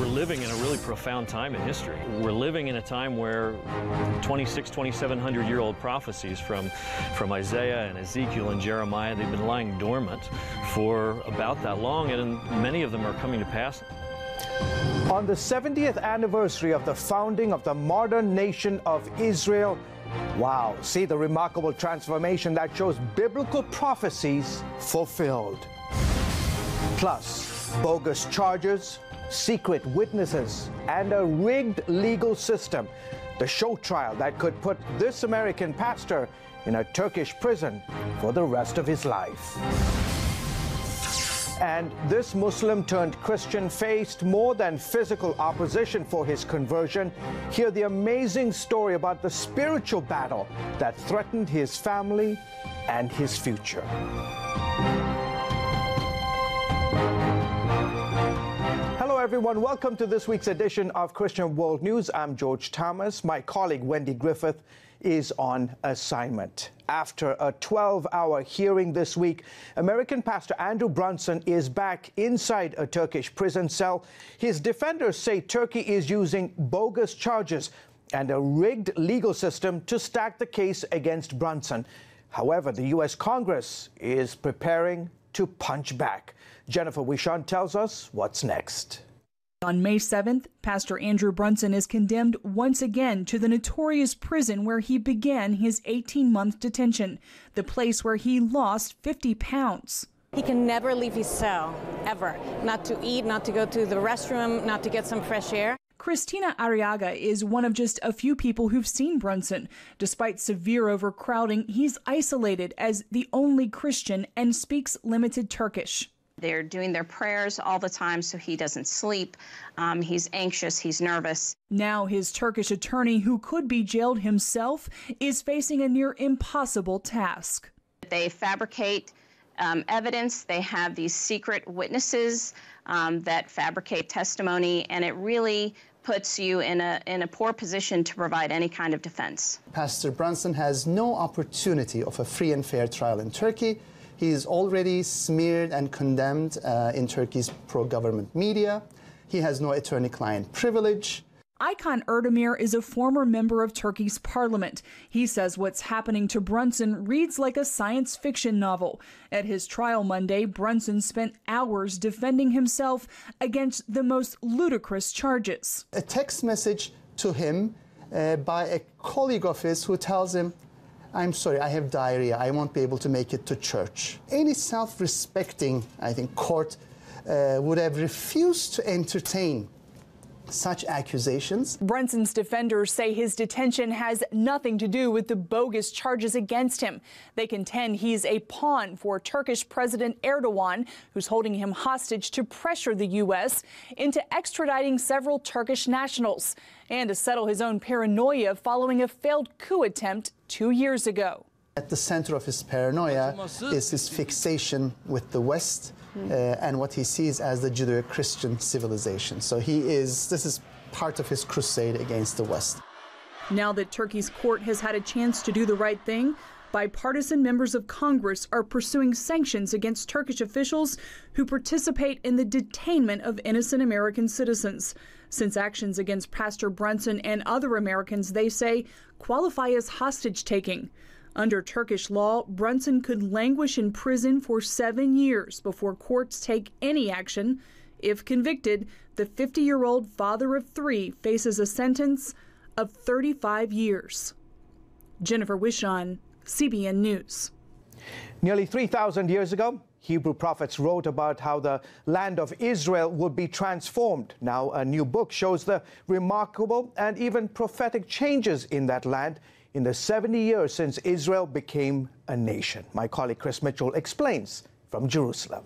living in a really profound time in history. We're living in a time where 2,700-year-old prophecies from Isaiah and Ezekiel and Jeremiah, they've been lying dormant for about that long, and many of them are coming to pass. On the 70th anniversary of the founding of the modern nation of Israel, wow, see the remarkable transformation that shows biblical prophecies fulfilled. Plus, bogus charges, secret witnesses, and a rigged legal system. The show trial that could put this American pastor in a Turkish prison for the rest of his life. And this Muslim turned Christian faced more than physical opposition for his conversion. Hear the amazing story about the spiritual battle that threatened his family and his future. Hello everyone, welcome to this week's edition of Christian World News. I'm George Thomas. My colleague Wendy Griffith is on assignment. After a 12-hour hearing this week, American pastor Andrew Brunson is back inside a Turkish prison cell. His defenders say Turkey is using bogus charges and a rigged legal system to stack the case against Brunson. However, the U.S. Congress is preparing to punch back. Jennifer Wishon tells us what's next. On May 7th, Pastor Andrew Brunson is condemned once again to the notorious prison where he began his 18-month detention, the place where he lost 50 pounds. He can never leave his cell, ever. Not to eat, not to go to the restroom, not to get some fresh air. Christina Arriaga is one of just a few people who've seen Brunson. Despite severe overcrowding, he's isolated as the only Christian and speaks limited Turkish. They're doing their prayers all the time so he doesn't sleep. He's anxious, he's nervous. Now his Turkish attorney, who could be jailed himself, is facing a near impossible task. They fabricate evidence. They have these secret witnesses that fabricate testimony, and it really puts you in a poor position to provide any kind of defense. Pastor Brunson has no opportunity of a free and fair trial in Turkey. He is already smeared and condemned in Turkey's pro-government media. He has no attorney-client privilege. Aykan Erdemir is a former member of Turkey's parliament. He says what's happening to Brunson reads like a science fiction novel. At his trial Monday, Brunson spent hours defending himself against the most ludicrous charges. A text message to him by a colleague of his who tells him, "I'm sorry, I have diarrhea. I won't be able to make it to church." Any self-respecting, I think, court would have refused to entertain such accusations. Brunson's defenders say his detention has nothing to do with the bogus charges against him. They contend he's a pawn for Turkish President Erdogan, who's holding him hostage to pressure the U.S. into extraditing several Turkish nationals and to settle his own paranoia following a failed coup attempt 2 years ago. At the center of his paranoia is his fixation with the West and what he sees as the Judeo-Christian civilization. So this is part of his crusade against the West. Now that Turkey's court has had a chance to do the right thing, bipartisan members of Congress are pursuing sanctions against Turkish officials who participate in the detainment of innocent American citizens. Since actions against Pastor Brunson and other Americans, they say, qualify as hostage-taking. Under Turkish law, Brunson could languish in prison for 7 years before courts take any action. If convicted, the 50-year-old father of 3 faces a sentence of 35 years. Jennifer Wishon, CBN News. Nearly 3,000 years ago, Hebrew prophets wrote about how the land of Israel would be transformed. Now, a new book shows the remarkable and even prophetic changes in that land in the 70 years since Israel became a nation. My colleague Chris Mitchell explains from Jerusalem.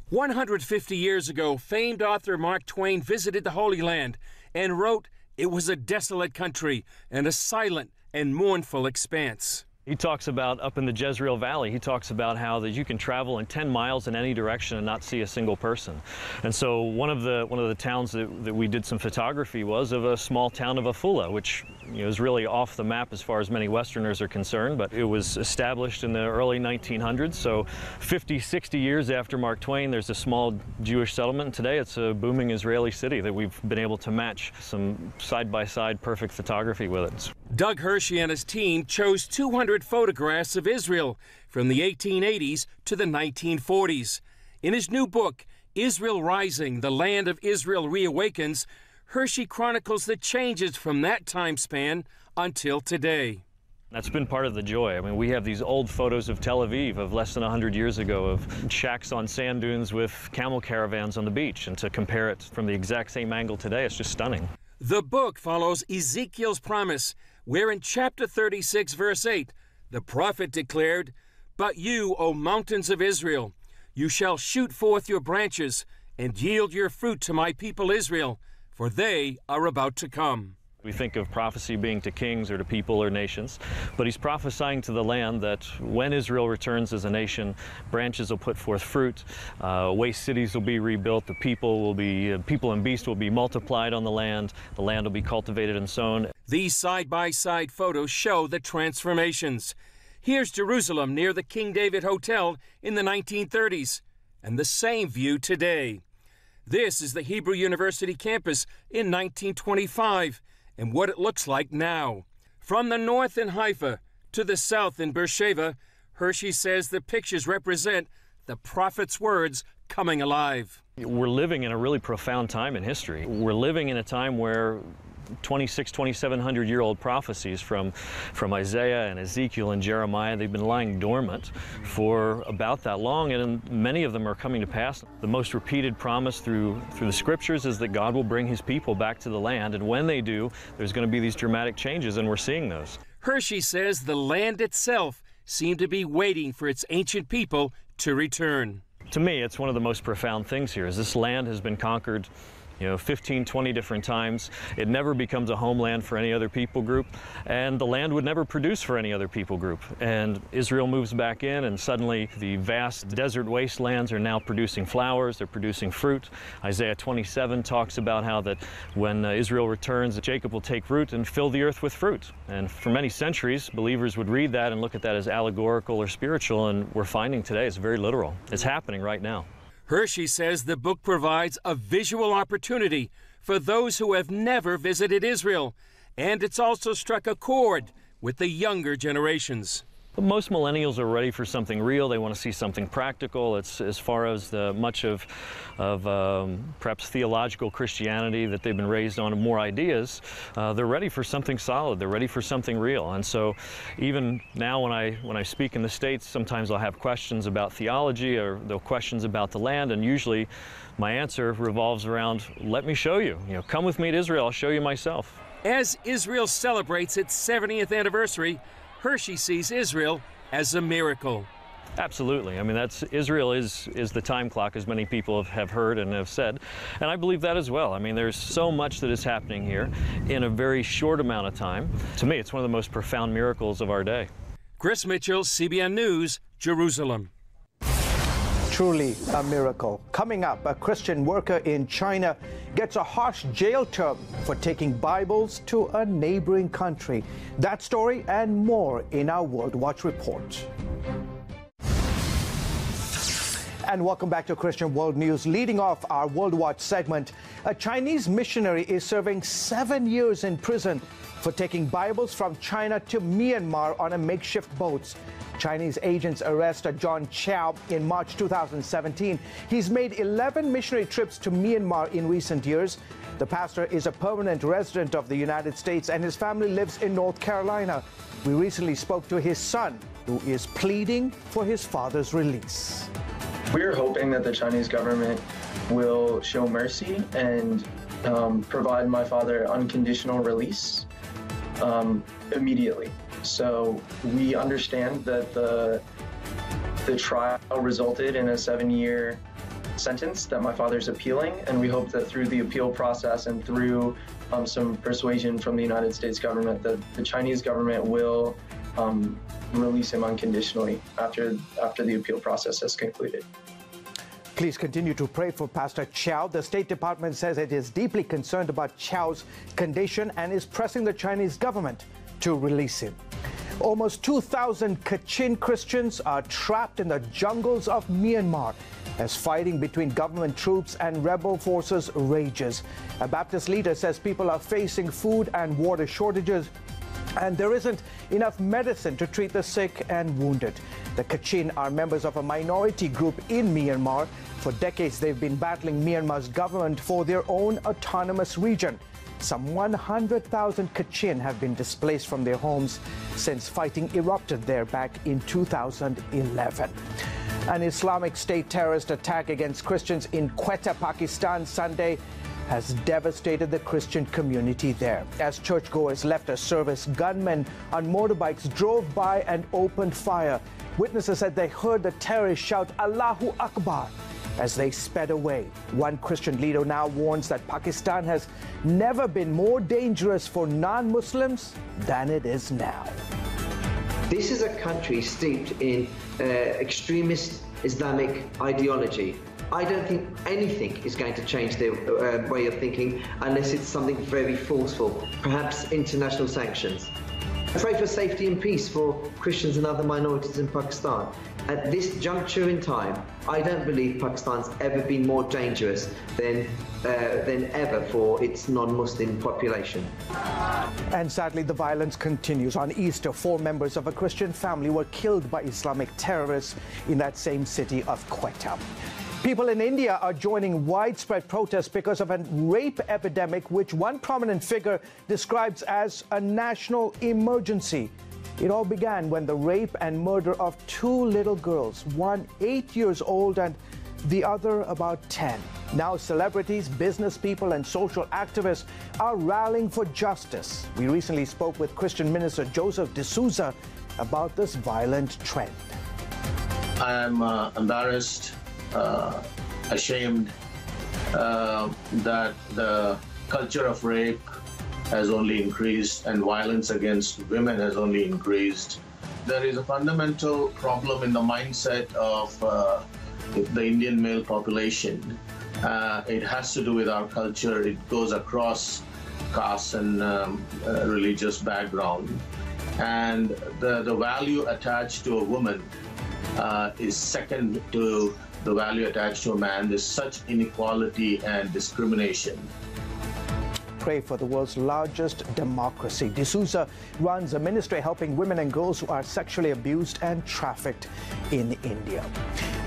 150 years ago, famed author Mark Twain visited the Holy Land and wrote, "It was a desolate country and a silent and mournful expanse." He talks about up in the Jezreel Valley, he talks about how that you can travel in 10 miles in any direction and not see a single person. And so one of the towns that we did some photography was of a small town of Afula, which is really off the map as far as many Westerners are concerned, but it was established in the early 1900s. So 50, 60 years after Mark Twain, there's a small Jewish settlement. And today it's a booming Israeli city that we've been able to match some side-by-side perfect photography with it. Doug Hershey and his team chose 200 photographs of Israel from the 1880s to the 1940s. In his new book, Israel Rising, The Land of Israel Reawakens, Hershey chronicles the changes from that time span until today. That's been part of the joy. I mean, we have these old photos of Tel Aviv of less than 100 years ago of shacks on sand dunes with camel caravans on the beach, and to compare it from the exact same angle today, it's just stunning. The book follows Ezekiel's promise, where in chapter 36, verse 8, the prophet declared, "But you, O mountains of Israel, you shall shoot forth your branches and yield your fruit to my people Israel, for they are about to come." We think of prophecy being to kings or to people or nations, but he's prophesying to the land that when Israel returns as a nation, branches will put forth fruit, waste cities will be rebuilt, the people and beasts will be multiplied on the land will be cultivated and sown. These side-by-side photos show the transformations. Here's Jerusalem near the King David Hotel in the 1930s, and the same view today. This is the Hebrew University campus in 1925, and what it looks like now. From the north in Haifa to the south in Beersheba, Hershey says the pictures represent the prophet's words coming alive. We're living in a really profound time in history. We're living in a time where 2,700-year-old prophecies from Isaiah and Ezekiel and Jeremiah, they've been lying dormant for about that long, and many of them are coming to pass. The most repeated promise through the scriptures is that God will bring his people back to the land, and when they do, there's going to be these dramatic changes, and we're seeing those. Hershey says the land itself seemed to be waiting for its ancient people to return. To me, it's one of the most profound things here, is this land has been conquered 15, 20 different times. It never becomes a homeland for any other people group, and the land would never produce for any other people group. And Israel moves back in, and suddenly the vast desert wastelands are now producing flowers, they're producing fruit. Isaiah 27 talks about how that when Israel returns, Jacob will take root and fill the earth with fruit. And for many centuries, believers would read that and look at that as allegorical or spiritual, and we're finding today it's very literal. It's happening right now. Hershey says the book provides a visual opportunity for those who have never visited Israel, and it's also struck a chord with the younger generations. Most millennials are ready for something real. They want to see something practical. It's as far as much of perhaps theological Christianity that they've been raised on, more ideas. They're ready for something solid. They're ready for something real. And so even now when I speak in the States, sometimes I'll have questions about theology or they'll questions about the land, and usually my answer revolves around, let me show you. Come with me to Israel. I'll show you myself. As Israel celebrates its 70th anniversary, Hershey sees Israel as a miracle. Absolutely. I mean, Israel is the time clock, as many people have heard and have said, and I believe that as well. I mean, there's so much that is happening here in a very short amount of time. To me, it's one of the most profound miracles of our day. Chris Mitchell, CBN News, Jerusalem. Truly a miracle. Coming up, a Christian worker in China gets a harsh jail term for taking Bibles to a neighboring country. That story and more in our World Watch report. And welcome back to Christian World News. Leading off our World Watch segment, a Chinese missionary is serving 7 years in prison for taking Bibles from China to Myanmar on a makeshift boat. Chinese agents arrested John Chow in March 2017. He's made 11 missionary trips to Myanmar in recent years. The pastor is a permanent resident of the United States, and his family lives in North Carolina. We recently spoke to his son, who is pleading for his father's release. We're hoping that the Chinese government will show mercy and provide my father unconditional release immediately. So we understand that the trial resulted in a 7-year sentence that my father's appealing, and we hope that through the appeal process and through some persuasion from the United States government that the Chinese government will release him unconditionally after the appeal process has concluded. Please continue to pray for Pastor Chow. The State Department says it is deeply concerned about Chow's condition and is pressing the Chinese government to release him. Almost 2,000 Kachin Christians are trapped in the jungles of Myanmar as fighting between government troops and rebel forces rages. A Baptist leader says people are facing food and water shortages, and there isn't enough medicine to treat the sick and wounded. The Kachin are members of a minority group in Myanmar. For decades, they've been battling Myanmar's government for their own autonomous region. Some 100,000 Kachin have been displaced from their homes since fighting erupted there back in 2011. An Islamic State terrorist attack against Christians in Quetta, Pakistan, Sunday has devastated the Christian community there. As churchgoers left a service, gunmen on motorbikes drove by and opened fire. Witnesses said they heard the terrorists shout Allahu Akbar as they sped away. One Christian leader now warns that Pakistan has never been more dangerous for non-Muslims than it is now. This is a country steeped in extremist Islamic ideology. I don't think anything is going to change their way of thinking unless it's something very forceful, perhaps international sanctions. Pray for safety and peace for Christians and other minorities in Pakistan. At this juncture in time, I don't believe Pakistan's ever been more dangerous than ever for its non-Muslim population. And sadly, the violence continues. On Easter, 4 members of a Christian family were killed by Islamic terrorists in that same city of Quetta. People in India are joining widespread protests because of a rape epidemic, which one prominent figure describes as a national emergency. It all began when the rape and murder of 2 little girls, one 8 years old and the other about 10. Now celebrities, business people and social activists are rallying for justice. We recently spoke with Christian minister Joseph D'Souza about this violent trend. I am embarrassed, ashamed that the culture of rape has only increased and violence against women has only increased. There is a fundamental problem in the mindset of the Indian male population. It has to do with our culture. It goes across caste and religious background. And the value attached to a woman is second to the value attached to a man. There's such inequality and discrimination. Pray for the world's largest democracy. D'Souza runs a ministry helping women and girls who are sexually abused and trafficked in India.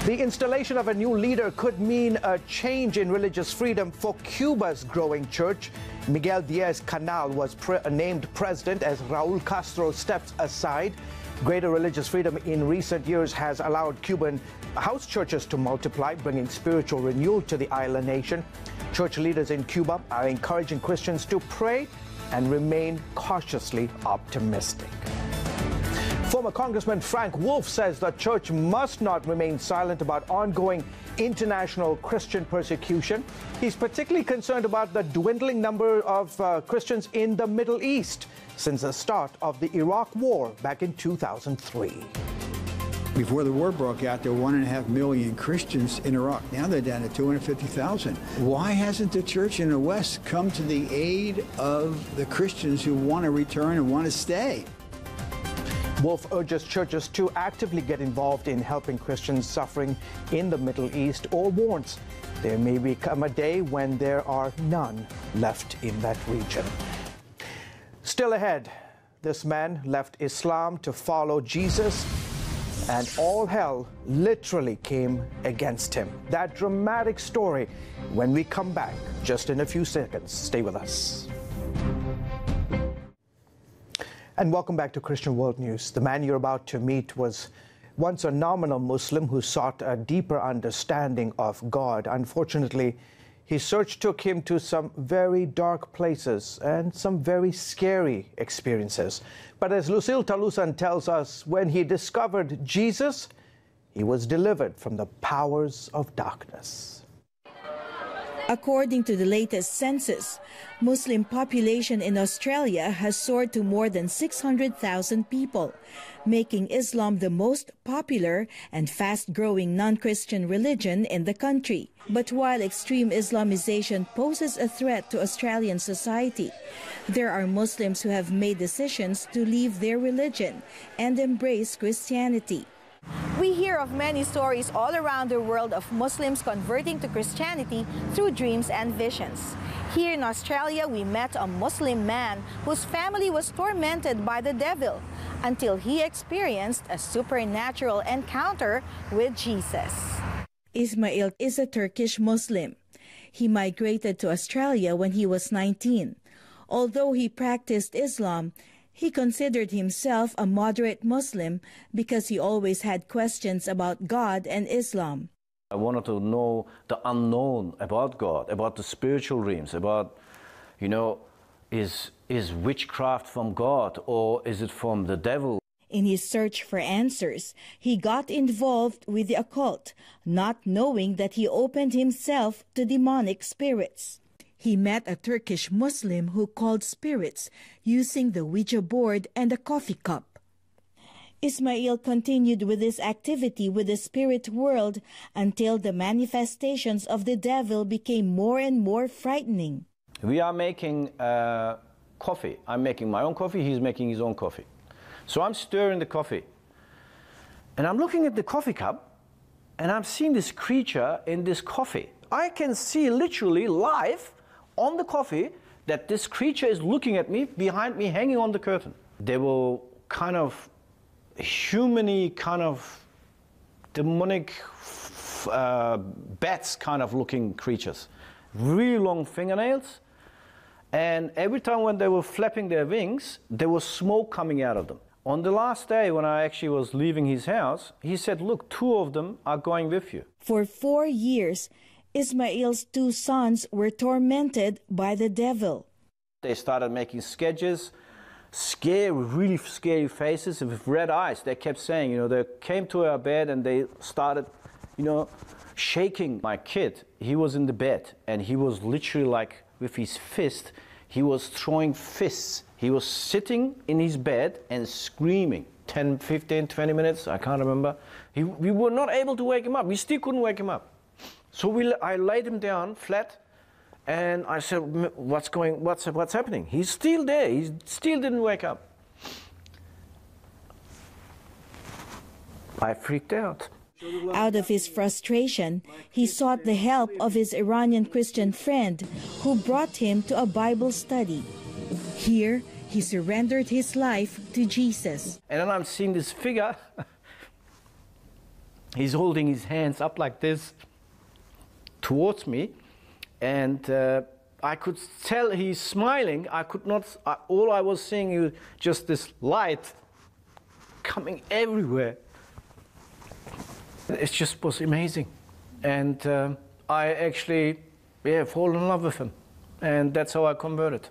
The installation of a new leader could mean a change in religious freedom for Cuba's growing church. Miguel Diaz-Canal was named president as Raul Castro steps aside. Greater religious freedom in recent years has allowed Cuban house churches to multiply, bringing spiritual renewal to the island nation. Church leaders in Cuba are encouraging Christians to pray and remain cautiously optimistic. Former Congressman Frank Wolf says the church must not remain silent about ongoing international Christian persecution. He's particularly concerned about the dwindling number of Christians in the Middle East since the start of the Iraq War back in 2003. Before the war broke out, there were 1.5 million Christians in Iraq. Now they're down to 250,000. Why hasn't the church in the West come to the aid of the Christians who want to return and want to stay? Wolf urges churches to actively get involved in helping Christians suffering in the Middle East, or warns there may become a day when there are none left in that region. Still ahead, this man left Islam to follow Jesus, and all hell literally came against him. That dramatic story when we come back just in a few seconds. Stay with us. And welcome back to Christian World News. The man you're about to meet was once a nominal Muslim who sought a deeper understanding of God. Unfortunately, his search took him to some very dark places and some very scary experiences. But as Lucille Talusan tells us, when he discovered Jesus, he was delivered from the powers of darkness. According to the latest census, Muslim population in Australia has soared to more than 600,000 people, making Islam the most popular and fast-growing non-Christian religion in the country. But while extreme Islamization poses a threat to Australian society, there are Muslims who have made decisions to leave their religion and embrace Christianity. We hear of many stories all around the world of Muslims converting to Christianity through dreams and visions. Here in Australia, we met a Muslim man whose family was tormented by the devil until he experienced a supernatural encounter with Jesus. Ismail is a Turkish Muslim. He migrated to Australia when he was 19. Although he practiced Islam, he considered himself a moderate Muslim because he always had questions about God and Islam. I wanted to know the unknown about God, about the spiritual realms, about, is witchcraft from God or is it from the devil? In his search for answers, he got involved with the occult, not knowing that he opened himself to demonic spirits. He met a Turkish Muslim who called spirits using the Ouija board and a coffee cup. Ismail continued with this activity with the spirit world until the manifestations of the devil became more and more frightening. We are making coffee. I'm making my own coffee, he's making his own coffee. So I'm stirring the coffee. And I'm looking at the coffee cup, and I'm seeing this creature in this coffee. I can see literally live on the coffee that this creature is looking at me, behind me, hanging on the curtain. They were kind of human-y, kind of demonic bats kind of looking creatures. Really long fingernails. And every time when they were flapping their wings, there was smoke coming out of them. On the last day when I actually was leaving his house, he said, look, 2 of them are going with you. For 4 years, Ismail's 2 sons were tormented by the devil. They started making sketches, really scary faces with red eyes. They kept saying, they came to our bed and they started, shaking. My kid, he was in the bed and he was literally like with his fist, he was throwing fists. He was sitting in his bed and screaming. 10, 15, 20 minutes, I can't remember. We were not able to wake him up. We still couldn't wake him up. So I laid him down flat, and I said, what's happening? He's still there. He still didn't wake up. I freaked out. Out of his frustration, he sought the help of his Iranian Christian friend, who brought him to a Bible study. Here, he surrendered his life to Jesus. And then I'm seeing this figure. He's holding his hands up like this towards me, and I could tell he's smiling. I could not, all I was seeing was just this light coming everywhere. It just was amazing. And I actually, fall in love with him. And that's how I converted.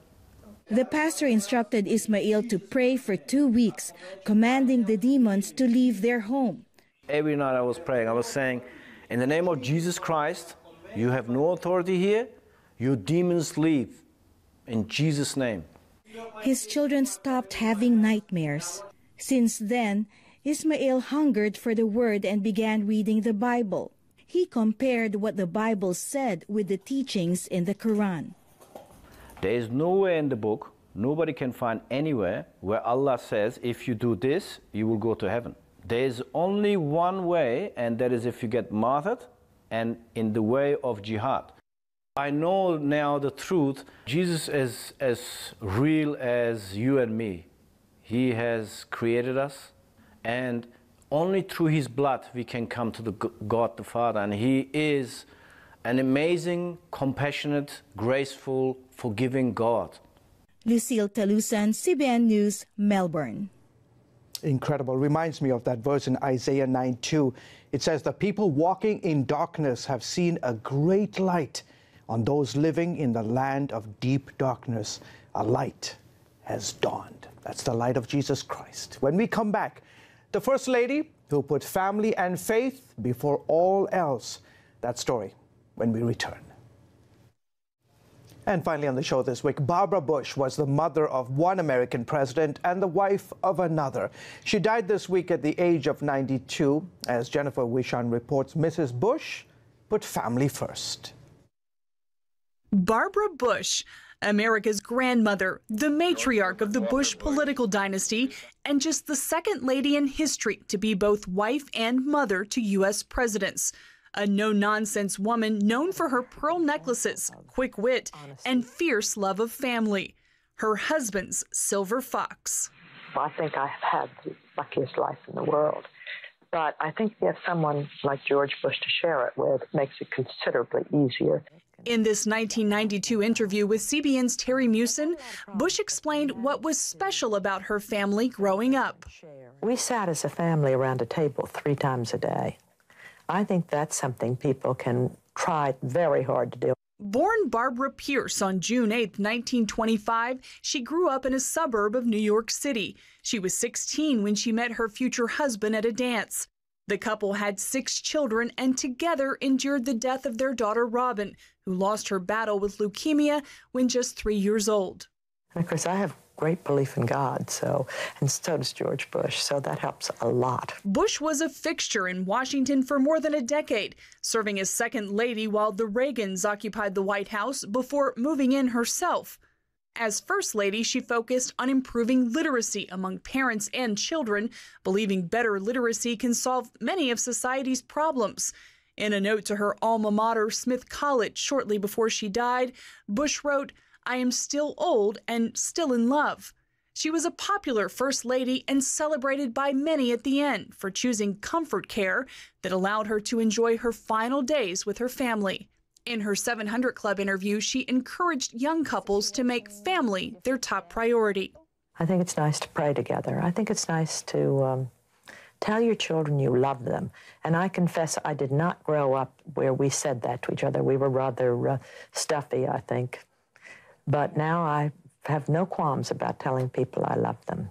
The pastor instructed Ismail to pray for 2 weeks, commanding the demons to leave their home. Every night I was praying, I was saying, in the name of Jesus Christ, you have no authority here. Your demons leave. In Jesus' name. His children stopped having nightmares. Since then, Ismail hungered for the Word and began reading the Bible. He compared what the Bible said with the teachings in the Quran. There is nowhere in the book, nobody can find anywhere where Allah says, if you do this, you will go to heaven. There is only one way, and that is if you get martyred and in the way of jihad. I know now the truth. Jesus is as real as you and me. He has created us, and only through his blood we can come to the God the Father. And he is an amazing, compassionate, graceful, forgiving God. Lucille Talusan, CBN News, Melbourne. Incredible. Reminds me of that verse in Isaiah 9:2. It says, the people walking in darkness have seen a great light. On those living in the land of deep darkness, a light has dawned. That's the light of Jesus Christ. When we come back, the First Lady who put family and faith before all else. That story when we return. And finally on the show this week, Barbara Bush was the mother of one American president and the wife of another. She died this week at the age of 92. As Jennifer Wishan reports, Mrs. Bush put family first. Barbara Bush, America's grandmother, the matriarch of the Bush political dynasty, and just the second lady in history to be both wife and mother to U.S. presidents. A no-nonsense woman known for her pearl necklaces, quick wit, and fierce love of family. Her husband's silver fox. I think I have had the luckiest life in the world. But I think if you have someone like George Bush to share it with, it makes it considerably easier. In this 1992 interview with CBN's Terry Mewson, Bush explained what was special about her family growing up. We sat as a family around a table 3 times a day. I think that's something people can try very hard to do. Born Barbara Pierce on June 8, 1925, she grew up in a suburb of New York City. She was 16 when she met her future husband at a dance. The couple had 6 children and together endured the death of their daughter Robin, who lost her battle with leukemia when just 3 years old. And of course, I have great belief in God, and so does George Bush, so that helps a lot. Bush was a fixture in Washington for more than a decade, serving as second lady while the Reagans occupied the White House before moving in herself. As first lady, she focused on improving literacy among parents and children, believing better literacy can solve many of society's problems. In a note to her alma mater, Smith College, shortly before she died, Bush wrote, "I am still old and still in love." She was a popular first lady and celebrated by many at the end for choosing comfort care that allowed her to enjoy her final days with her family. In her 700 Club interview, she encouraged young couples to make family their top priority. I think it's nice to pray together. I think it's nice to tell your children you love them. And I confess I did not grow up where we said that to each other. We were rather stuffy, I think. But now I have no qualms about telling people I love them.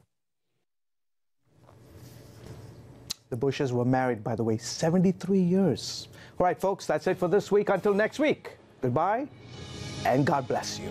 The Bushes were married, by the way, 73 years. All right, folks, that's it for this week. Until next week, goodbye, and God bless you.